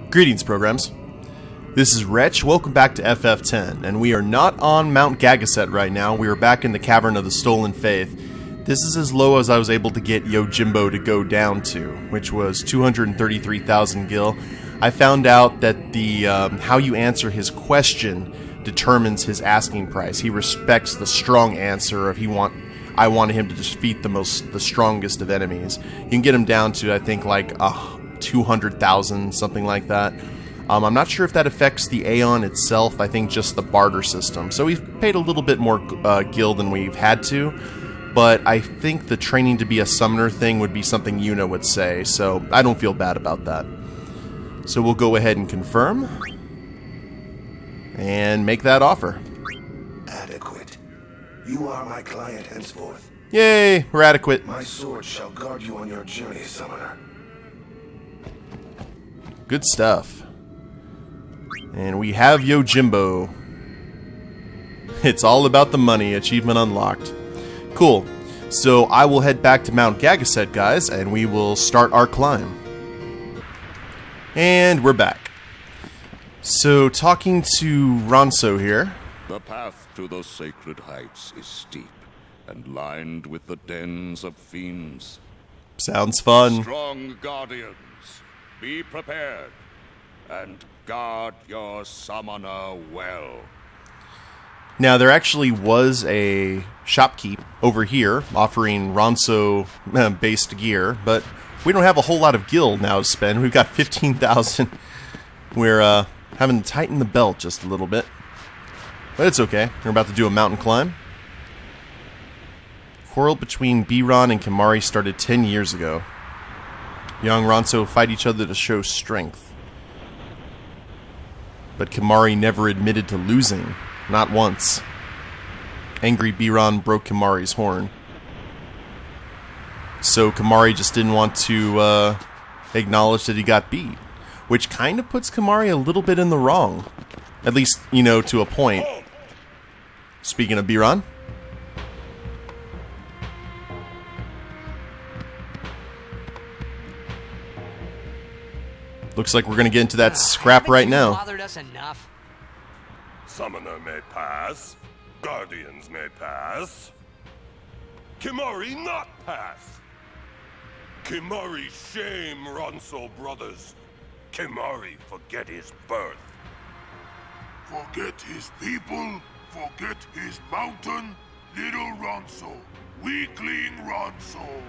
Greetings, programs. This is Wretch. Welcome back to FF10, and we are not on Mount Gagazet right now. We are back in the Cavern of the Stolen Faith. This is as low as I was able to get Yojimbo to go down to, which was 233,000 gil. I found out that the how you answer his question determines his asking price. He respects the strong answer if I wanted him to defeat the strongest of enemies. You can get him down to, I think, like 200,000, something like that. I'm not sure if that affects the Aeon itself. I think just the barter system. So we've paid a little bit more gil than we've had to, but I think the training to be a summoner thing would be something Yuna would say, so I don't feel bad about that. So we'll go ahead and confirm and make that offer. Adequate. You are my client henceforth. Yay, we're adequate. My sword shall guard you on your journey, summoner. Good stuff. And we have Yojimbo. It's all about the money. Achievement unlocked. Cool. So I will head back to Mount Gagazet, guys, and we will start our climb. And we're back. So, talking to Ronso here. The path to those sacred heights is steep and lined with the dens of fiends. Sounds fun. Strong guardians, be prepared and guard your summoner well. Now, there actually was a shopkeep over here offering Ronso-based gear, but we don't have a whole lot of gil now to spend. We've got 15,000. We're having to tighten the belt just a little bit. But it's okay. We're about to do a mountain climb. Quarrel between Biran and Kimahri started 10 years ago. Young Ronso fight each other to show strength. But Kimahri never admitted to losing. Not once. Angry Biran broke Kimahri's horn. So Kimahri just didn't want to acknowledge that he got beat. Which kind of puts Kimahri a little bit in the wrong. At least, you know, to a point. Speaking of Biran. Looks like we're going to get into that scrap right now. Bothered us enough? Summoner may pass. Guardians may pass. Kimahri not pass. Kimahri shame Ronso brothers. Kimahri forget his birth. Forget his people, forget his mountain, little Ronso, weakling Ronso.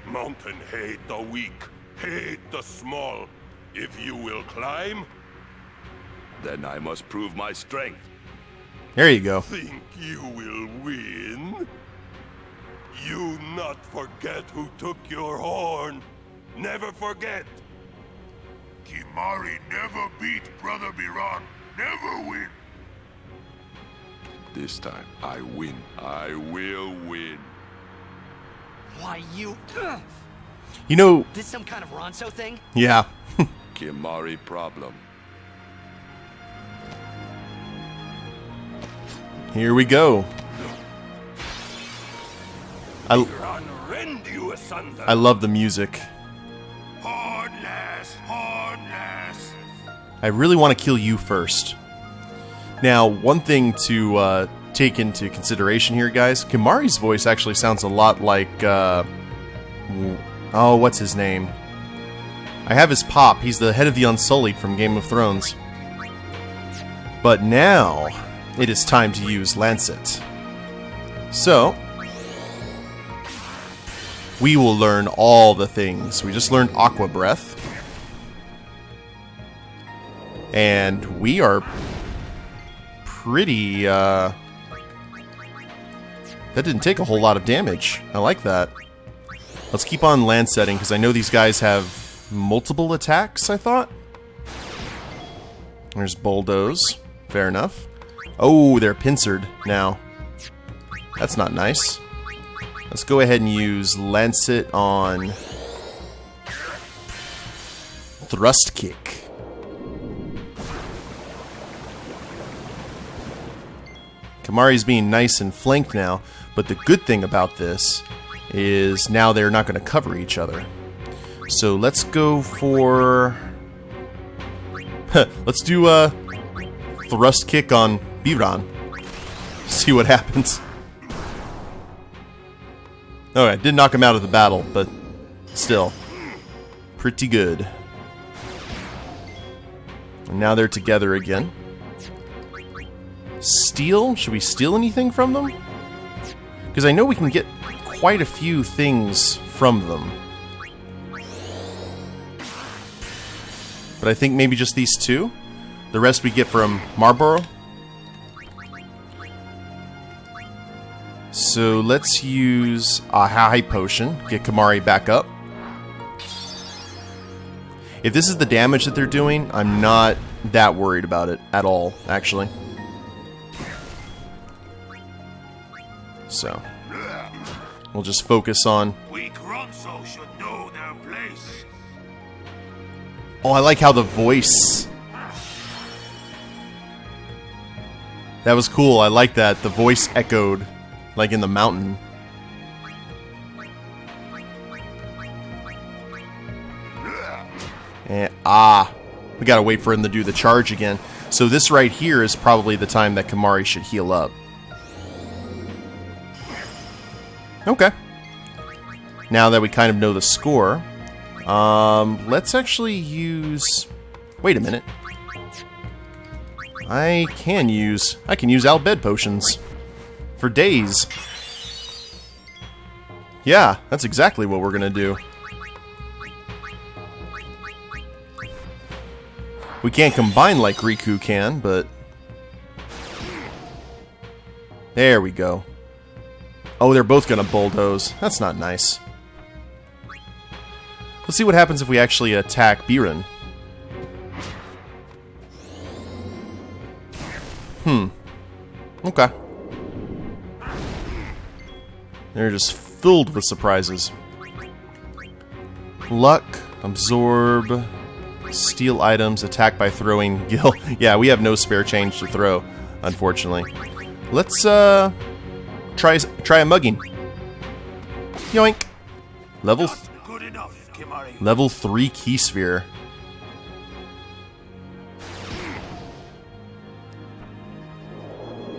Mountain hate the weak, hate the small. If you will climb, Then I must prove my strength. There you go. think you will win. You not forget who took your horn. Never forget. Kimahri never beat Brother Biran, never win. This time, I win. I will win. Why, you... You know, This some kind of Ronso thing? yeah. Kimahri problem. Here we go. Biran rend you asunder. I love the music. Hornless, hornless. I really want to kill you first. Now, one thing to take into consideration here, guys, Kimahri's voice actually sounds a lot like, oh, what's his name? I have his pop. He's the head of the Unsullied from Game of Thrones. But now, it is time to use Lancet. So, we will learn all the things. We just learned Aqua Breath. And we are pretty, that didn't take a whole lot of damage. I like that. Let's keep on land setting, because I know these guys have multiple attacks, I thought. There's Bulldoze. Fair enough. Oh, they're pincered now. That's not nice. Let's go ahead and use Lancet on Thrust Kick. Kimahri's being nice and flanked now, but the good thing about this is now they're not going to cover each other. So let's go for Let's do a thrust kick on Biran. See what happens. Alright, did knock him out of the battle, but still. Pretty good. And now they're together again. Steal? Should we steal anything from them? Because I know we can get quite a few things from them. But I think maybe just these two? The rest we get from Marlborough? So let's use a high potion, get Kimahri back up. If this is the damage that they're doing, I'm not that worried about it at all, actually. So, we'll just focus on... Weak Ronso should know their place. Oh, I like how the voice... That was cool, I like that. The voice echoed, like in the mountain. And, we gotta wait for him to do the charge again. So this right here is probably the time that Kimahri should heal up. Okay. Now that we kind of know the score, let's actually use... Wait a minute. I can use Al Bhed potions. For days. Yeah, that's exactly what we're gonna do. We can't combine like Riku can, but... There we go. Oh, they're both gonna bulldoze. That's not nice. Let's see what happens if we actually attack Biran. Okay. They're just filled with surprises. Luck, absorb, steal items, attack by throwing gil. Yeah, we have no spare change to throw, unfortunately. Let's try a mugging. Yoink. Good enough, Kimahri. Level 3 key sphere.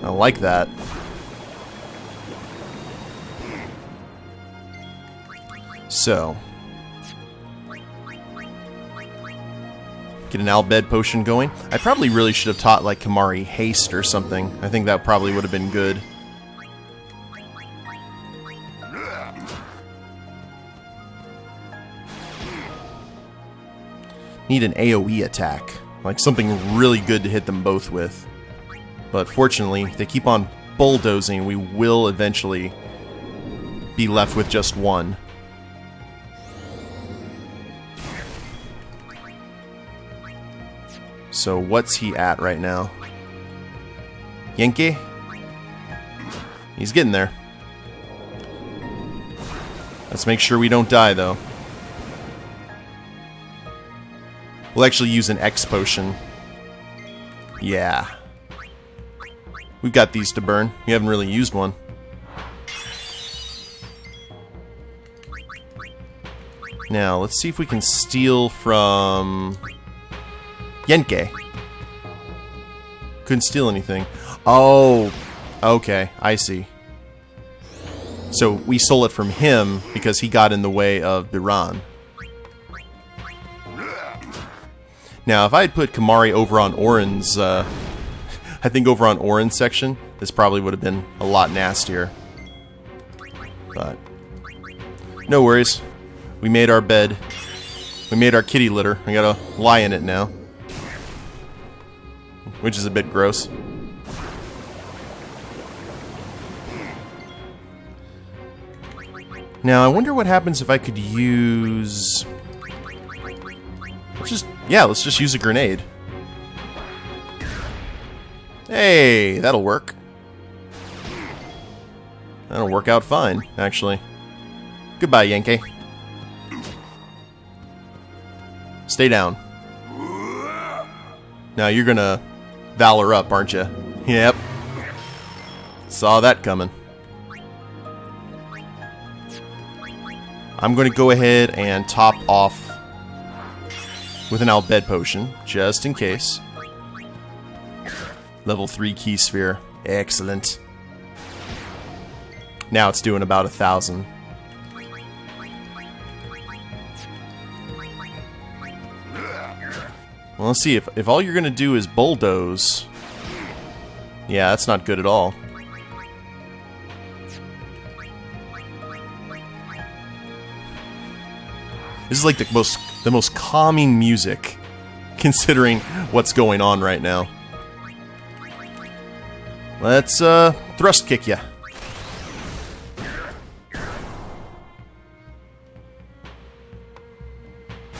I like that. So, get an Al Bhed potion going. I probably really should have taught like Kimahri haste or something. I think that probably would have been good. Need an AoE attack, like something really good to hit them both with. But fortunately, if they keep on bulldozing, we will eventually be left with just one. So what's he at right now? Yenke? He's getting there. Let's make sure we don't die, though. We'll actually use an X potion. Yeah. We've got these to burn. We haven't really used one. Now, let's see if we can steal from... Yenke. Couldn't steal anything. Oh, okay, I see. So we stole it from him because he got in the way of Biran. Now, if I had put Kimahri over on Oren's, I think over on Oren's section, this probably would have been a lot nastier. But no worries. We made our bed. We made our kitty litter. I gotta lie in it now. Which is a bit gross. Now, I wonder what happens if I could use... let's just use a grenade. Hey, that'll work. That'll work out fine, actually. Goodbye, Yenke. Stay down. Now you're gonna Valor up, aren't you? Yep. Saw that coming. I'm gonna go ahead and top off with an Al-Bhed potion, just in case. Level 3 key sphere. Excellent. Now it's doing about 1,000. Well, let's see, if all you're gonna do is bulldoze... Yeah, that's not good at all. This is like the most calming music, considering what's going on right now. Let's thrust kick ya.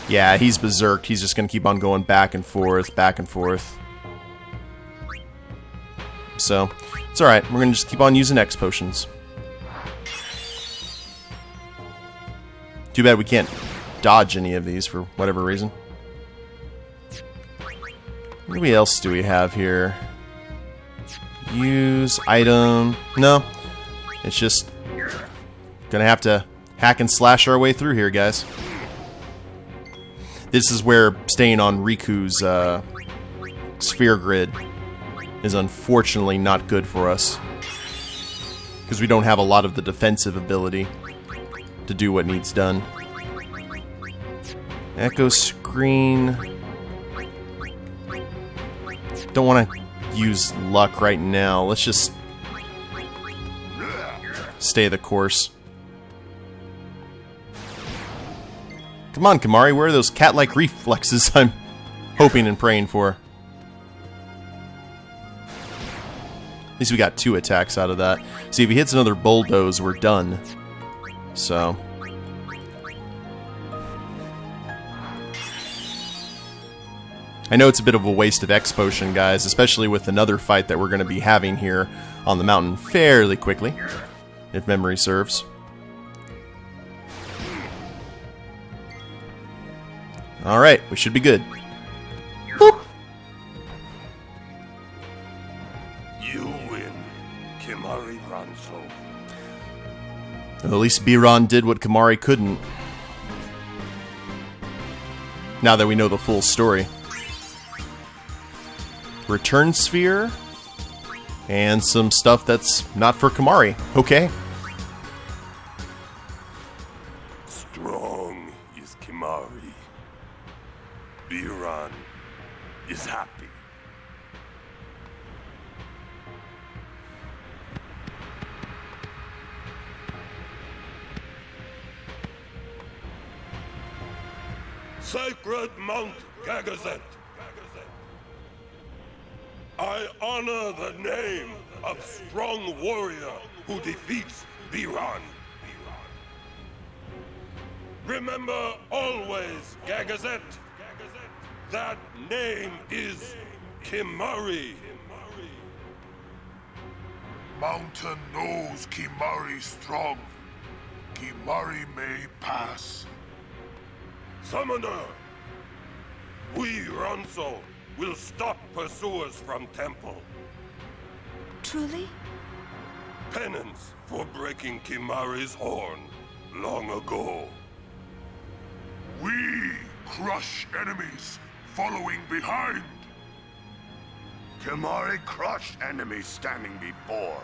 Yeah, he's berserked. He's just gonna keep on going back and forth, back and forth. So, it's alright. We're gonna just keep on using X potions. Too bad we can't dodge any of these for whatever reason. What else do we have here? Use item. No. It's just gonna have to hack and slash our way through here, guys. This is where staying on Riku's sphere grid is unfortunately not good for us. Because we don't have a lot of the defensive ability to do what needs done. Echo screen. Don't want to use luck right now. Let's just stay the course. Come on, Kimahri, where are those cat-like reflexes I'm hoping and praying for? At least we got 2 attacks out of that. See, if he hits another bulldoze, we're done. So... I know it's a bit of a waste of X potion, guys, especially with another fight that we're going to be having here on the mountain fairly quickly, if memory serves. Alright, we should be good. Boop. You win, Kimahri Ronso. At least Biran did what Kimahri couldn't. Now that we know the full story. Return sphere. And some stuff that's not for Kimahri. Okay. Strong is Kimahri. Biran is happy. Sacred Mount Gagazet. I honor the name of strong warrior who defeats Biran. Remember always, Gagazet, that name is Kimahri. Mountain knows Kimahri strong. Kimahri may pass. Summoner, we Ronso will stop pursuers from temple. Truly? Penance for breaking Kimahri's horn long ago. We crush enemies following behind. Kimahri crushed enemies standing before.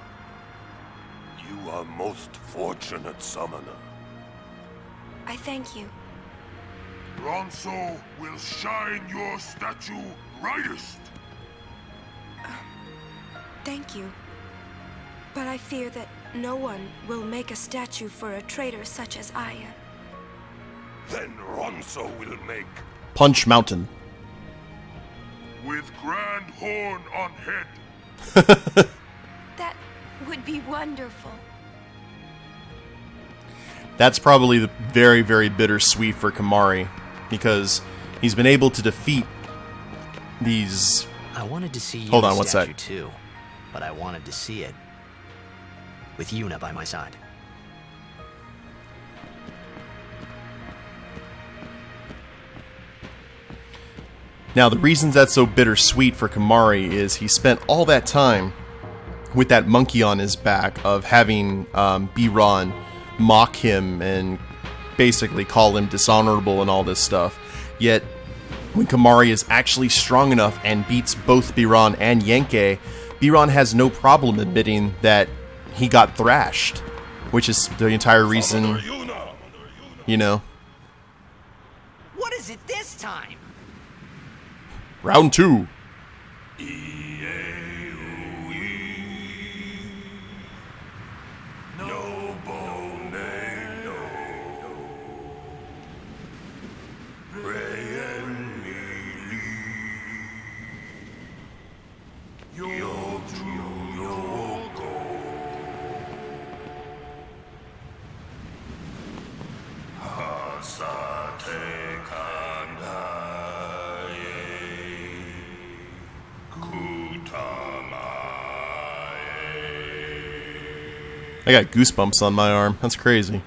You are most fortunate, Summoner. I thank you. Ronso will shine your statue brightest. Thank you. But I fear that no one will make a statue for a traitor such as I am. Then Ronso will make. Punch Mountain. With grand horn on head. That would be wonderful. That's probably the very, very bittersweet for Kimahri, because he's been able to defeat these... I wanted to see you Hold on, in what's statue that? too, but I wanted to see it with Yuna by my side. Now, the reasons that's so bittersweet for Kimahri is he spent all that time with that monkey on his back of having Biran mock him and basically call him dishonorable and all this stuff. Yet, when Kimahri is actually strong enough and beats both Biran and Yenke, Biran has no problem admitting that he got thrashed, which is the entire reason, you know. What is it this time? Round 2. I got goosebumps on my arm. That's crazy.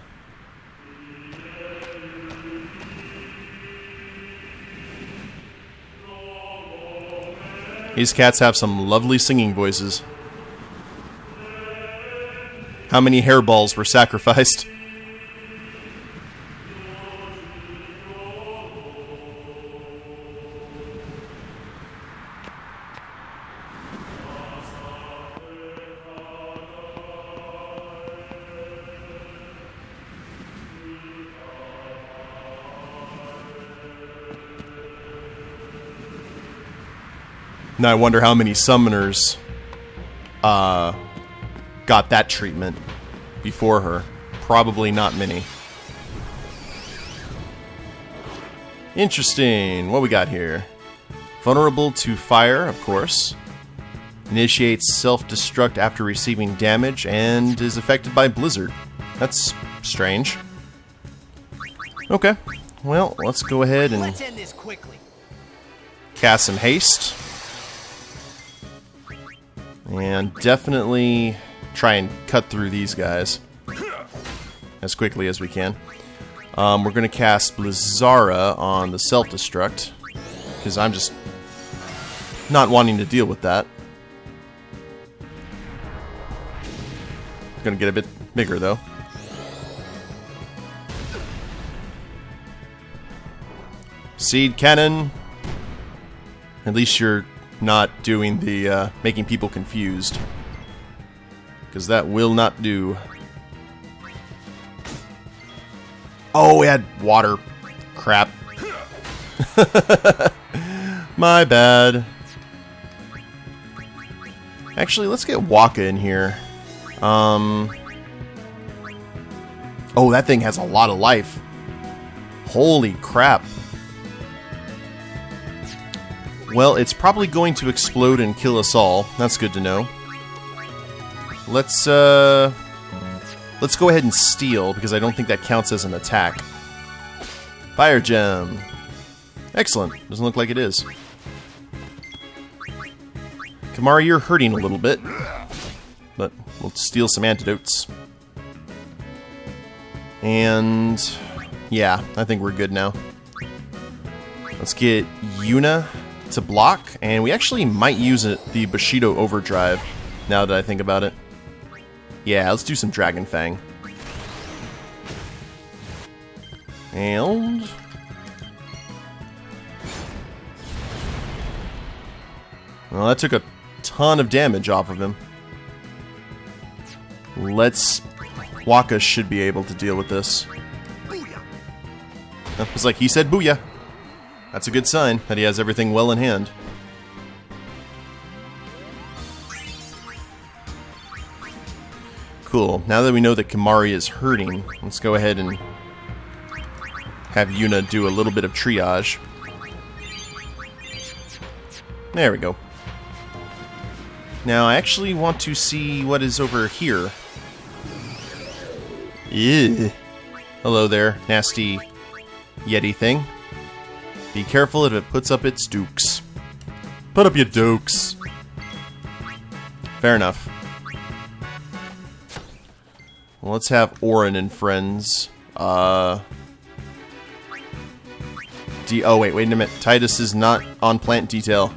These cats have some lovely singing voices. How many hairballs were sacrificed? Now I wonder how many summoners got that treatment before her. Probably not many. Interesting. What we got here? Vulnerable to fire, of course. Initiates self-destruct after receiving damage and is affected by blizzard. That's strange. Okay. Well, let's go ahead and Let's end this quickly. cast some haste. And definitely try and cut through these guys as quickly as we can. We're going to cast Blizzara on the self-destruct, because I'm just not wanting to deal with that. Going to get a bit bigger, though. Seed Cannon. At least you're not doing the making people confused, because that will not do. Oh, we had water. Crap. My bad. Actually, let's get Waka in here. Oh, that thing has a lot of life. Holy crap. Well, it's probably going to explode and kill us all. That's good to know. Let's go ahead and steal, because I don't think that counts as an attack. Fire Gem. Excellent. Doesn't look like it is. Kimahri, you're hurting a little bit, but we'll steal some antidotes. And yeah, I think we're good now. Let's get Yuna to block, and we actually might use the Bushido Overdrive, now that I think about it. Yeah, let's do some Dragon Fang. And well, that took a ton of damage off of him. Waka should be able to deal with this. It's like he said booyah. That's a good sign that he has everything well in hand. Cool. Now that we know that Kimahri is hurting, let's go ahead and have Yuna do a little bit of triage. There we go. Now I actually want to see what is over here. Ew. Hello there, nasty Yeti thing. Be careful if it puts up its dukes. Put up your dukes. Fair enough. Well, let's have Orin and friends. Oh, wait a minute. Titus is not on plant detail.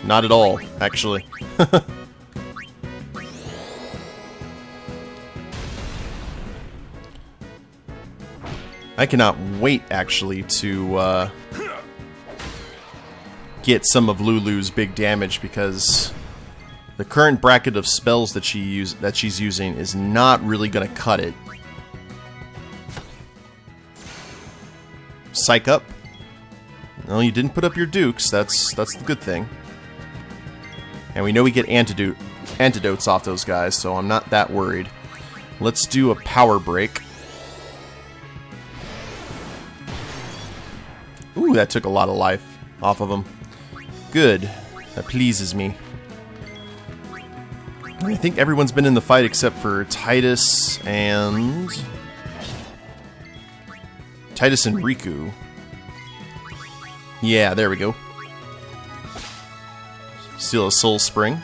Not at all, actually. I cannot wait, actually, to get some of Lulu's big damage, because the current bracket of spells that she's using is not really going to cut it. Psych up. No, you didn't put up your dukes. That's the good thing. And we know we get antidotes off those guys, so I'm not that worried. Let's do a power break. Ooh, that took a lot of life off of him. Good. That pleases me. I think everyone's been in the fight except for Titus and Riku. Yeah, there we go. Steal a soul spring.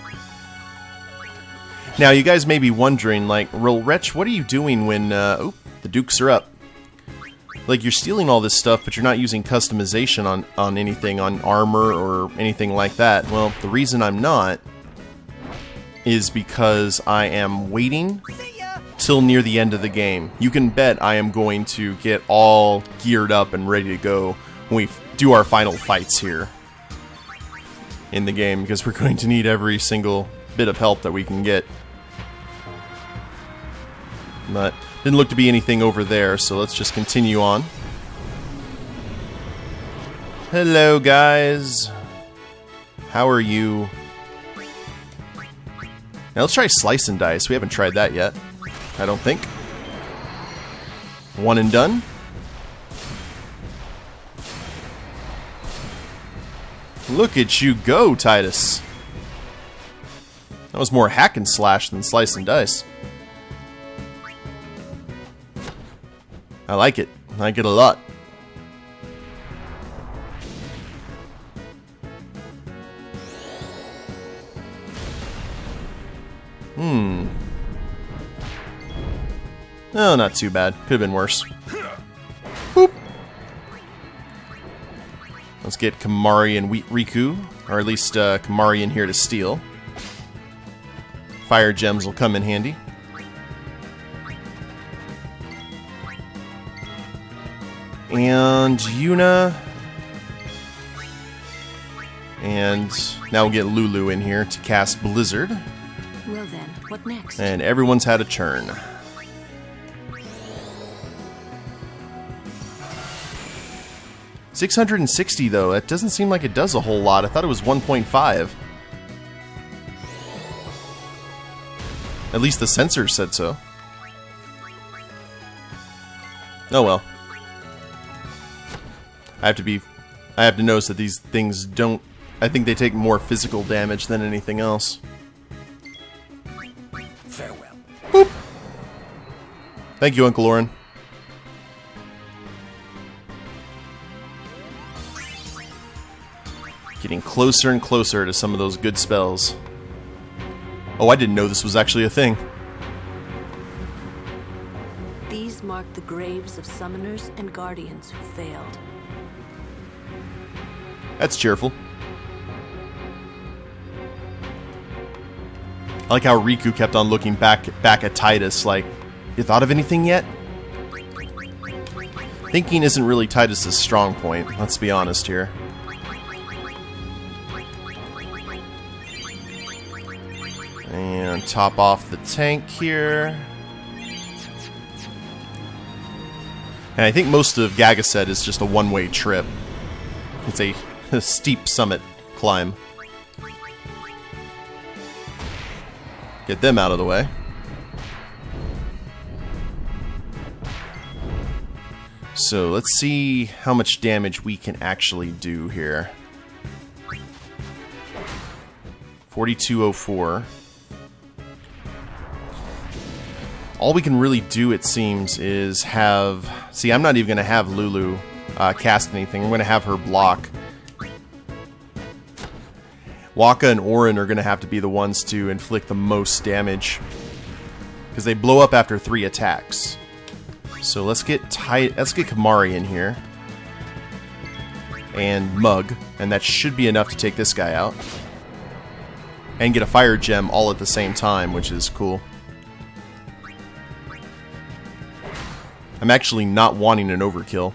Now, you guys may be wondering, like, Wretch, what are you doing when, oh, the dukes are up? Like, you're stealing all this stuff, but you're not using customization on anything, on armor or anything like that. Well, the reason I'm not is because I am waiting till near the end of the game. You can bet I am going to get all geared up and ready to go when we do our final fights here in the game, because we're going to need every single bit of help that we can get. But didn't look to be anything over there, so let's just continue on. Hello, guys. How are you? Now let's try Slice and Dice. We haven't tried that yet, I don't think. One and done. Look at you go, Titus. That was more hack and slash than Slice and Dice. I like it. I like it a lot. Oh, not too bad. Could have been worse. Boop. Let's get Kimahri and Riku, or at least Kimahri in here to steal. Fire gems will come in handy. And Yuna. And now we'll get Lulu in here to cast Blizzard. Well then, what next? And everyone's had a turn. $660 though, that doesn't seem like it does a whole lot. I thought it was 1.5. At least the sensor said so. Oh well. I have to notice that these things don't... I think they take more physical damage than anything else. Farewell. Boop. Thank you, Uncle Oren. Getting closer and closer to some of those good spells. Oh, I didn't know this was actually a thing. These mark the graves of summoners and guardians who failed. That's cheerful. I like how Riku kept on looking back at Titus like, you thought of anything yet? Thinking isn't really Titus's strong point, let's be honest here. And top off the tank here. And I think most of Gagazet is just a one-way trip. It's a steep summit climb. Get them out of the way. So let's see how much damage we can actually do here. 4204. All we can really do, it seems, is have... See, I'm not even going to have Lulu cast anything. I'm going to have her block. Waka and Orin are going to have to be the ones to inflict the most damage, because they blow up after 3 attacks. So let's get Kimahri in here. And Mug. And that should be enough to take this guy out. And get a fire gem all at the same time, which is cool. I'm actually not wanting an overkill.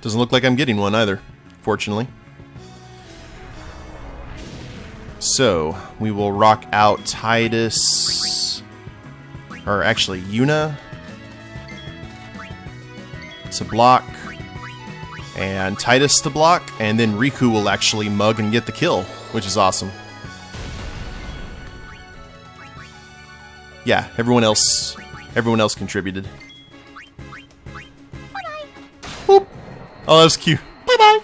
Doesn't look like I'm getting one either, fortunately. So, we will rock out Titus, or actually Yuna, to block, and Titus to block, and then Riku will actually mug and get the kill, which is awesome. Yeah, everyone else contributed. Boop. Oh, that was cute. Bye-bye.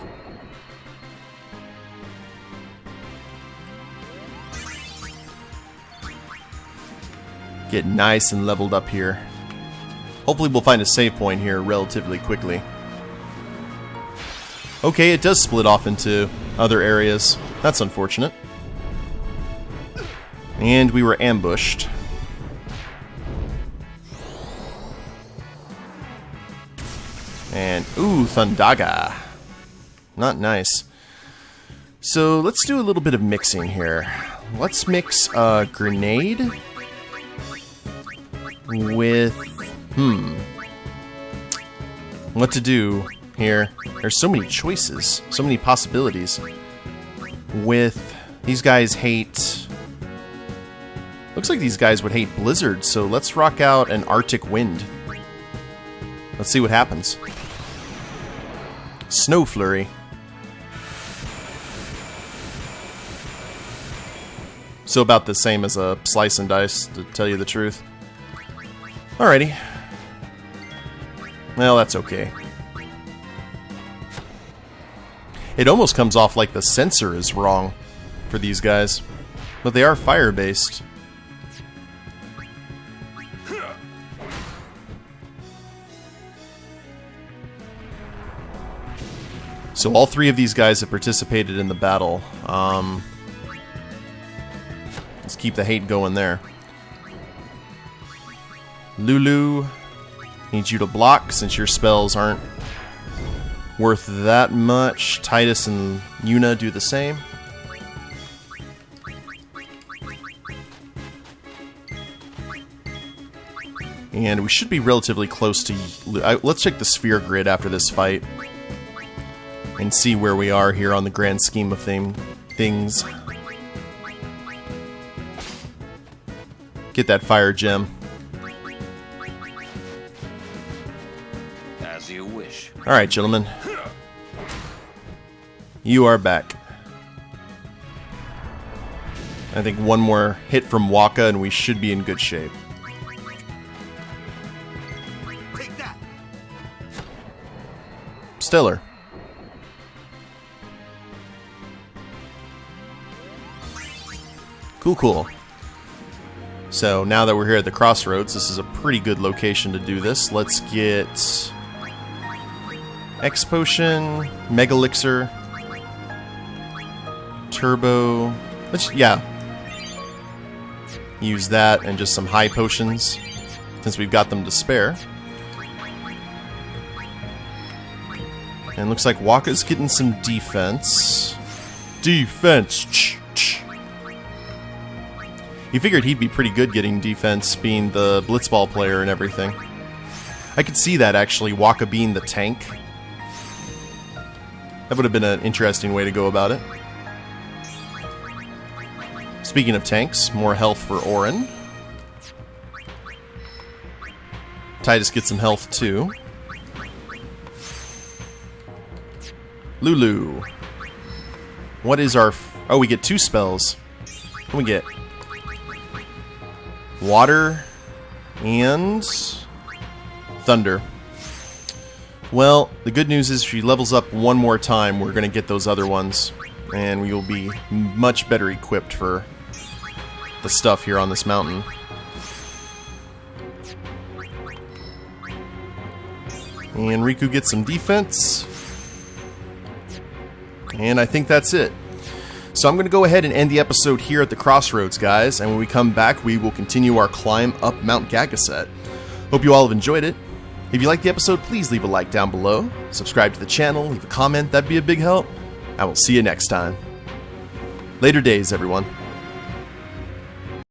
Get nice and leveled up here. Hopefully we'll find a save point here relatively quickly. Okay, it does split off into other areas. That's unfortunate. And we were ambushed. And, ooh, Thundaga. Not nice. So, let's do a little bit of mixing here. Let's mix a grenade with... what to do here. There's so many choices, so many possibilities. With... these guys hate... looks like these guys would hate Blizzard, so let's rock out an Arctic Wind. Let's see what happens. Snow Flurry. So about the same as a Slice and Dice, to tell you the truth. Alrighty. Well, that's okay. It almost comes off like the sensor is wrong for these guys. But they are fire-based. So all three of these guys have participated in the battle. Let's keep the hate going there. Lulu, needs you to block since your spells aren't worth that much. Titus and Yuna do the same. And we should be relatively close to... let's check the sphere grid after this fight. And see where we are here on the grand scheme of things. Get that fire gem. As you wish. Alright, gentlemen. You are back. I think one more hit from Waka and we should be in good shape. Take that. Stellar. Cool. So now that we're here at the crossroads, this is a pretty good location to do this. Let's get X Potion, Mega Elixir, Turbo. Yeah. Use that and just some high potions since we've got them to spare. And looks like Waka's getting some defense. Defense! You figured he'd be pretty good getting defense, being the blitzball player and everything. I could see that, actually, Waka being the tank. That would have been an interesting way to go about it. Speaking of tanks, more health for Auron. Titus gets some health, too. Lulu. What is our... oh, we get 2 spells. What do we get? Water and Thunder. Well, the good news is if she levels up one more time, we're going to get those other ones. And we will be much better equipped for the stuff here on this mountain. And Riku gets some defense. And I think that's it. So I'm going to go ahead and end the episode here at the crossroads, guys, and when we come back, we will continue our climb up Mount Gagazet. Hope you all have enjoyed it. If you liked the episode, please leave a like down below, subscribe to the channel, leave a comment, that'd be a big help. I will see you next time. Later days, everyone.